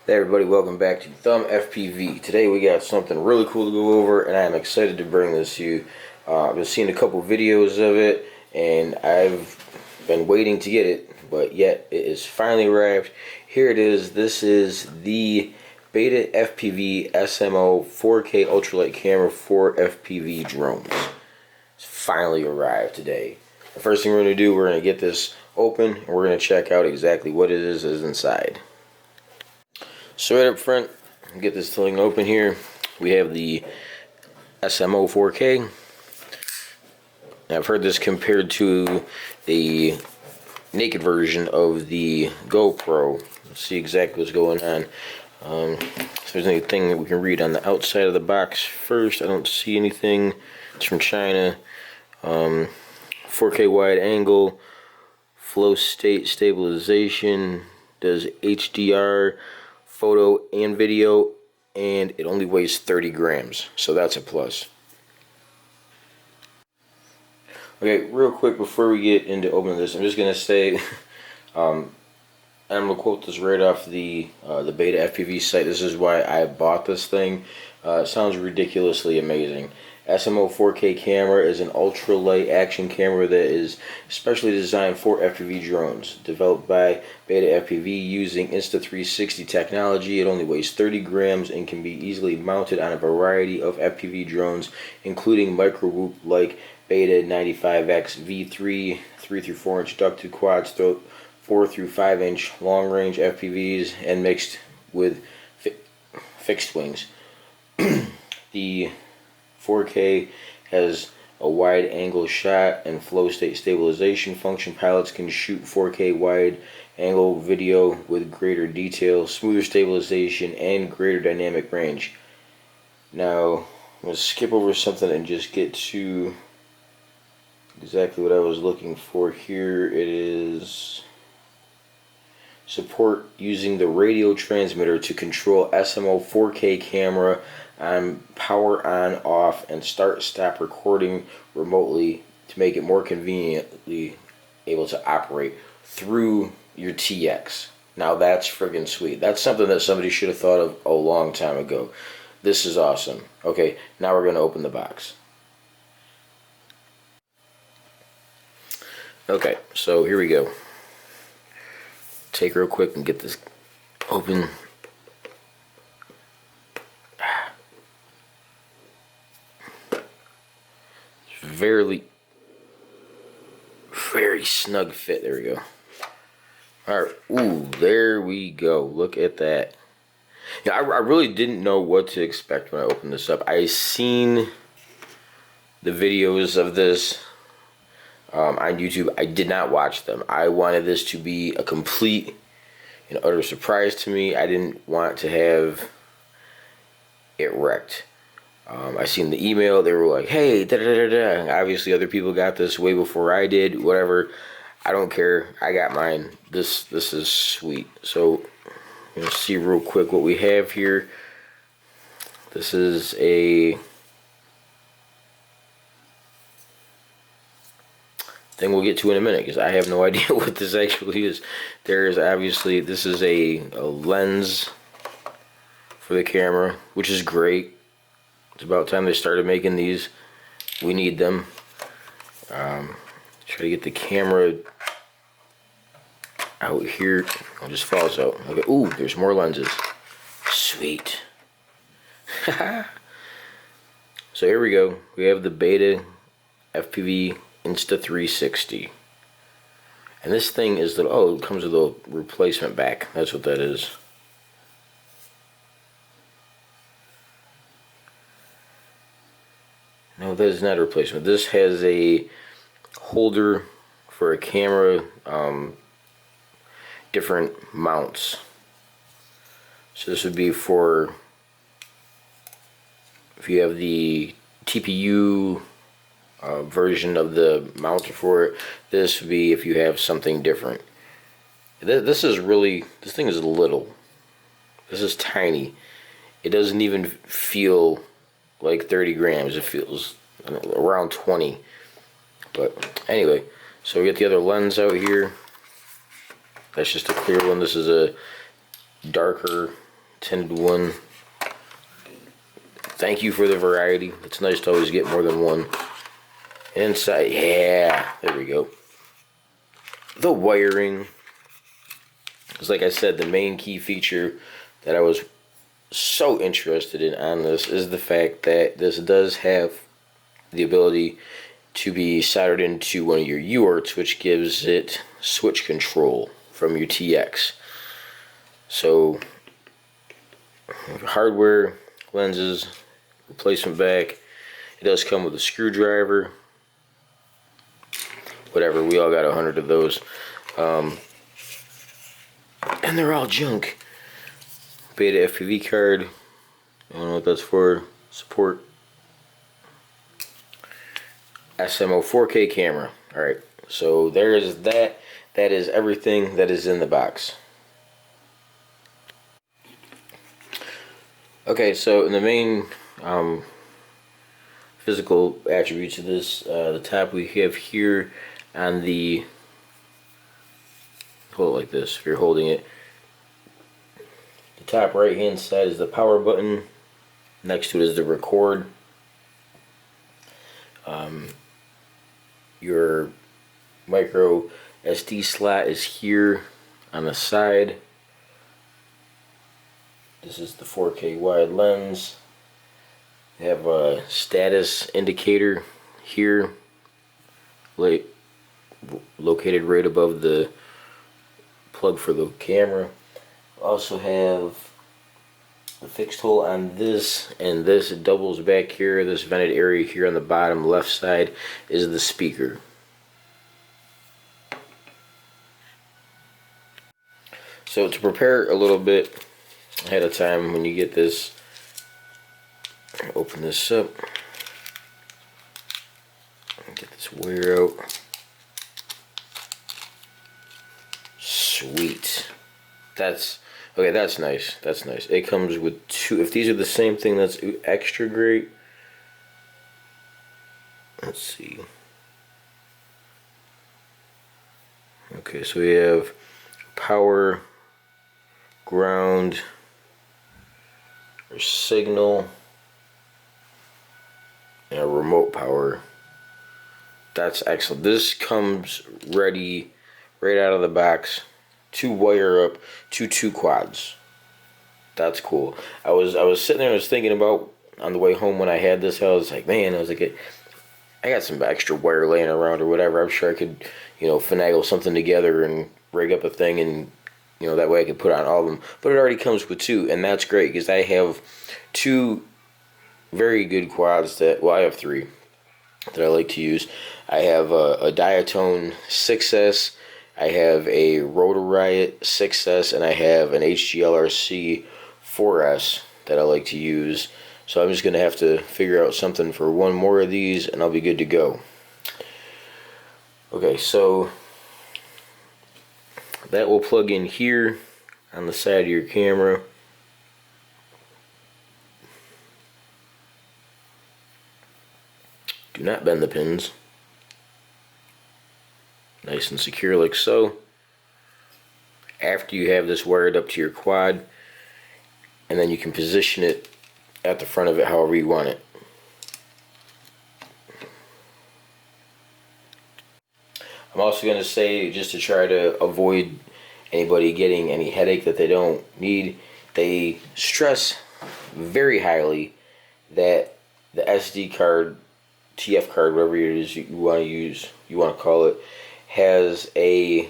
Hey everybody, welcome back to FPV. Today we got something really cool to go over, and I'm excited to bring this to you. I've been seeing a couple videos of it, and I've been waiting to get it, but yet it is finally arrived. Here it is. This is the Betafpv SMO 4K ultralight camera for FPV drones. It's finally arrived today. The first thing we're going to do, we're going to get this open, and we're going to check out exactly what it is inside. So right up front, get this thing open here. We have the SMO 4K. Now, I've heard this compared to the naked version of the GoPro. Let's see exactly what's going on. If there's anything that we can read on the outside of the box first, I don't see anything. It's from China. 4K wide angle, flow state stabilization, does HDR, photo and video, and it only weighs 30 grams, so that's a plus. Okay, real quick before we get into opening this, I'm just gonna say, I'm gonna quote this right off the Betafpv site. This is why I bought this thing. It sounds ridiculously amazing. SMO 4K camera is an ultralight action camera that is specially designed for FPV drones. Developed by Betafpv using Insta360 technology, it only weighs 30 grams and can be easily mounted on a variety of FPV drones, including micro-whoop like Beta 95X V3, 3 through 4 inch duck-to quads, 4 through 5 inch long-range FPVs, and mixed with fixed wings. The 4K has a wide angle shot and flow state stabilization function. Pilots can shoot 4K wide angle video with greater detail, smoother stabilization, and greater dynamic range. Now, I'm going to skip over something and just get to exactly what I was looking for here. It is support using the radio transmitter to control SMO 4K camera on power on off and start stop recording remotely to make it more conveniently able to operate through your TX. Now that's friggin' sweet. That's something that somebody should have thought of a long time ago. This is awesome. Okay, now we're going to open the box. Okay, so here we go. Take real quick and get this open. Very snug fit. There we go. Alright, ooh, there we go. Look at that. Yeah, I really didn't know what to expect when I opened this up. I seen the videos of this on YouTube. I did not watch them. I wanted this to be a complete and utter surprise to me. I didn't want to have it wrecked. I seen the email. They were like, "Hey, da da da da." Obviously, other people got this way before I did. Whatever. I don't care. I got mine. This is sweet. So, let's see real quick what we have here. This is a thing we'll get to in a minute because I have no idea what this actually is. There is obviously, this is a lens for the camera, which is great. It's about time they started making these. We need them. Try to get the camera out here. It just falls out. Okay. Ooh, there's more lenses. Sweet. So here we go. We have the Betafpv Insta360. And this thing is the, oh, it comes with a replacement back. That's what that is. No, that is not a replacement. This has a holder for a camera, different mounts. So this would be for if you have the TPU version of the mounter for it. This would be if you have something different. This is really, this thing is little. This is tiny. It doesn't even feel like 30 grams. It feels around 20. But anyway, so we get the other lens out here. That's just a clear one. This is a darker 10 to 1. Thank you for the variety. It's nice to always get more than one. Inside, yeah, there we go. The wiring is, like I said, the main key feature that I was so interested in on this is the fact that this does have the ability to be soldered into one of your UARTs, which gives it switch control from your TX. So hardware, lenses, replacement back. It does come with a screwdriver. Whatever, we all got 100 of those. And they're all junk. Betafpv card. I don't know what that's for. Support. SMO 4K camera. Alright, so there is that. That is everything that is in the box. Okay, so in the main physical attributes of this, the top we have here on the, hold it like this if you're holding it. The top right hand side is the power button. Next to it is the record. Your micro SD slot is here on the side. This is the 4K wide lens. You have a status indicator here, located right above the plug for the camera. Also have the fixed hole on this, and this doubles back here. This vented area here on the bottom left side is the speaker. So to prepare a little bit ahead of time, when you get this, open this up, get this wire out. Sweet. That's okay. That's nice. That's nice. It comes with two. If these are the same thing, that's extra great. Let's see. Okay, so we have power, ground, or signal, and a remote power. That's excellent. This comes ready right out of the box to wire up to 2 quads. That's cool. I was sitting there, I was thinking about on the way home when I had this, I was like, man, I got some extra wire laying around or whatever. I'm sure I could, finagle something together and rig up a thing, and that way I could put on all of them. But it already comes with 2, and that's great because I have 2 very good quads that, well, I have 3 that I like to use. I have a Diatone 6S, I have a Rotor Riot 6S, and I have an HGLRC 4S that I like to use. So I'm just going to have to figure out something for one more of these, and I'll be good to go. Okay, so that will plug in here on the side of your camera. Do not bend the pins. Nice and secure like so. After you have this wired up to your quad, and then you can position it at the front of it however you want it. I'm also going to say, just to try to avoid anybody getting any headache that they don't need, they stress very highly that the SD card, TF card, whatever it is you want to use, you want to call it, has a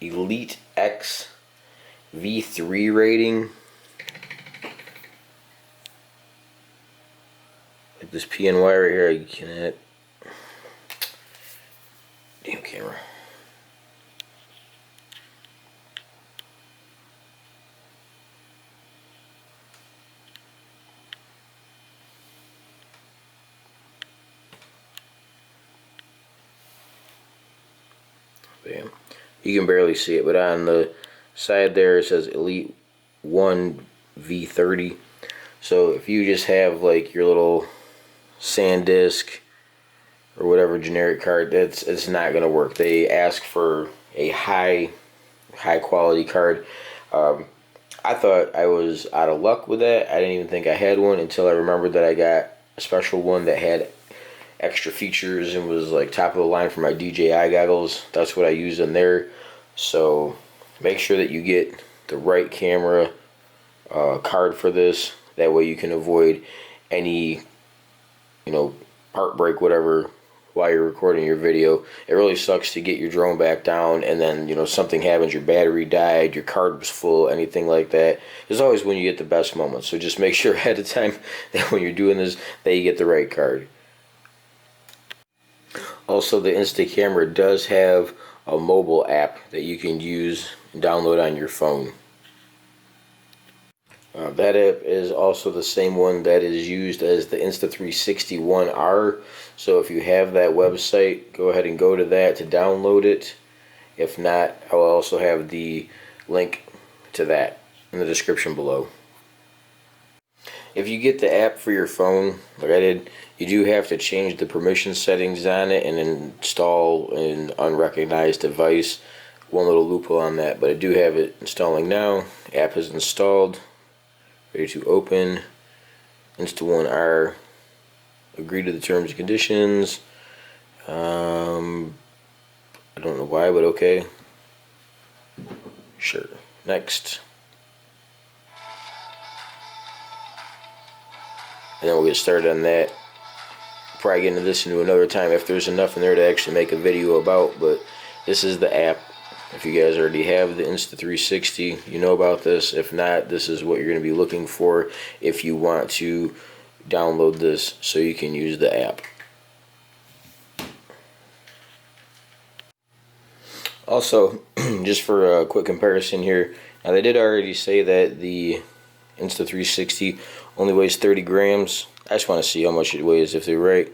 Elite X V3 rating. Like this PNY right here, you cannot. Damn camera. Bam. You can barely see it, but on the side there it says Elite 1 V30. So if you just have like your little SanDisk or whatever generic card, it's not gonna work. They ask for a high quality card. I thought I was out of luck with that. I didn't even think I had one until I remembered that I got a special one that had extra features and was like top of the line for my DJI goggles. That's what I used in there. So make sure that you get the right camera card for this. That way you can avoid any, you know, heartbreak, whatever, while you're recording your video. It really sucks to get your drone back down and then, you know, something happens, your battery died, your card was full, anything like that. It's always when you get the best moments. So just make sure ahead of time that when you're doing this, that you get the right card. Also, the Insta camera does have a mobile app that you can use and download on your phone. That app is also the same one that is used as the Insta360 1R. So if you have that website, go ahead and go to that to download it. If not, I will also have the link to that in the description below. If you get the app for your phone, like I did, you do have to change the permission settings on it and install an unrecognized device. One little loophole on that, but I do have it installing now. App is installed. Ready to open. Insta1R. Agree to the terms and conditions. I don't know why, but okay. Sure. Next. And then we'll get started on that. Probably get into this into another time if there's enough in there to actually make a video about, but this is the app. If you guys already have the Insta360, you know about this. If not, this is what you're going to be looking for if you want to download this so you can use the app. Also, just for a quick comparison here, now they did already say that the Insta360 only weighs 30 grams. I just want to see how much it weighs if they're right.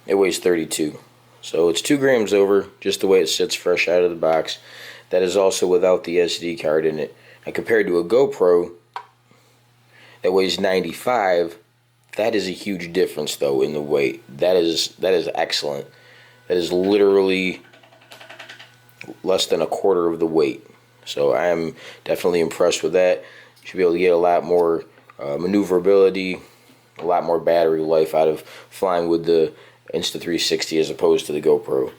It weighs 32. So it's 2 grams over, just the way it sits fresh out of the box. That is also without the SD card in it. And compared to a GoPro that weighs 95, that is a huge difference though in the weight. That is excellent. That is literally less than a quarter of the weight. So I am definitely impressed with that. You should be able to get a lot more maneuverability, a lot more battery life out of flying with the Insta360 as opposed to the GoPro.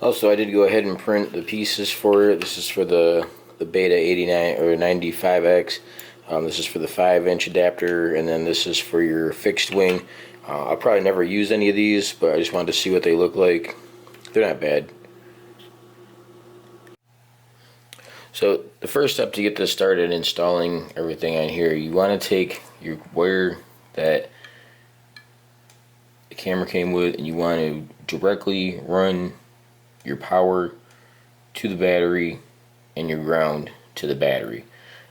Also, I did go ahead and print the pieces for it. This is for the Beta 89 or 95X. This is for the 5-inch adapter, and then this is for your fixed wing. I'll probably never use any of these, but I just wanted to see what they look like. They're not bad. So the first step to get this started installing everything on here, you want to take your wire that the camera came with and you want to directly run your power to the battery and your ground to the battery.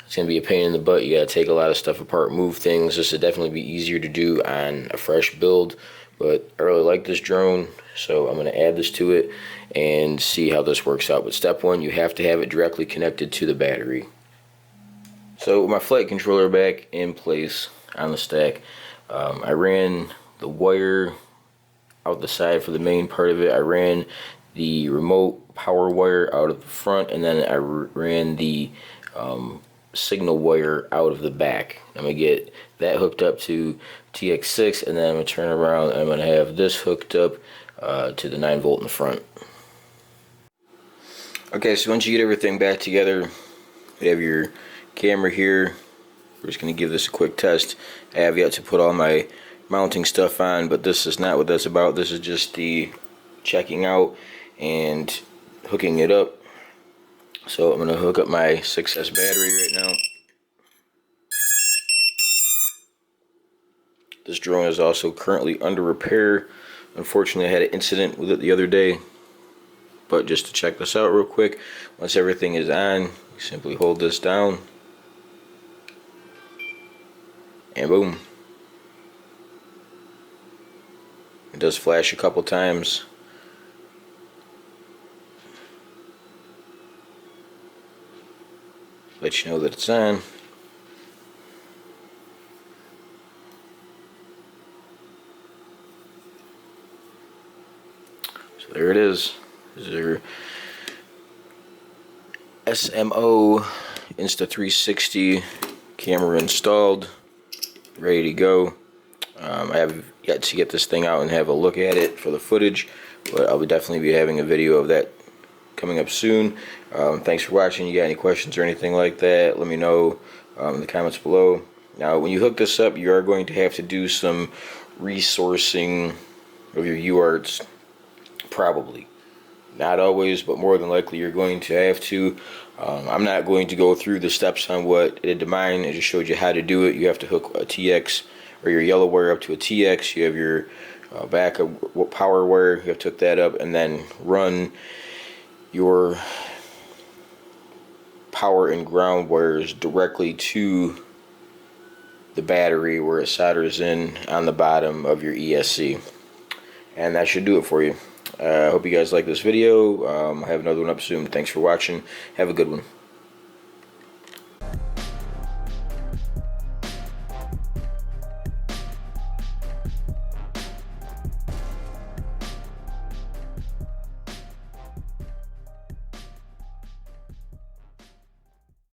It's going to be a pain in the butt. You got to take a lot of stuff apart, move things. This would definitely be easier to do on a fresh build, but I really like this drone, so I'm going to add this to it and see how this works out. But step one, you have to have it directly connected to the battery. So with my flight controller back in place on the stack, I ran the wire out the side for the main part of it. I ran the remote power wire out of the front, and then I ran the signal wire out of the back. I'm going to get that hooked up to TX6, and then I'm going to turn around and I'm going to have this hooked up to the 9-volt in the front. Okay, so once you get everything back together, you have your camera here. We're just going to give this a quick test. I have yet to put all my mounting stuff on, but this is not what that's about. This is just the checking out and hooking it up. So I'm going to hook up my 6S battery right now. This drone is also currently under repair. Unfortunately, I had an incident with it the other day. But just to check this out real quick, once everything is on, you simply hold this down. And boom. It does flash a couple times. Let you know that it's on. So there it is. This is your SMO Insta360 camera installed, ready to go. I have yet to get this thing out and have a look at it for the footage, but I'll definitely be having a video of that coming up soon. Thanks for watching. You got any questions or anything like that, let me know in the comments below. Now, when you hook this up, you are going to have to do some resourcing of your UARTs, probably. Not always, but more than likely you're going to have to. I'm not going to go through the steps on what it did to mine. I just showed you how to do it. You have to hook a TX or your yellow wire up to a TX. You have your backup power wire. You have to hook that up and then run your power and ground wires directly to the battery where it solders in on the bottom of your ESC. And that should do it for you. I hope you guys like this video. I have another one up soon. Thanks for watching. Have a good one.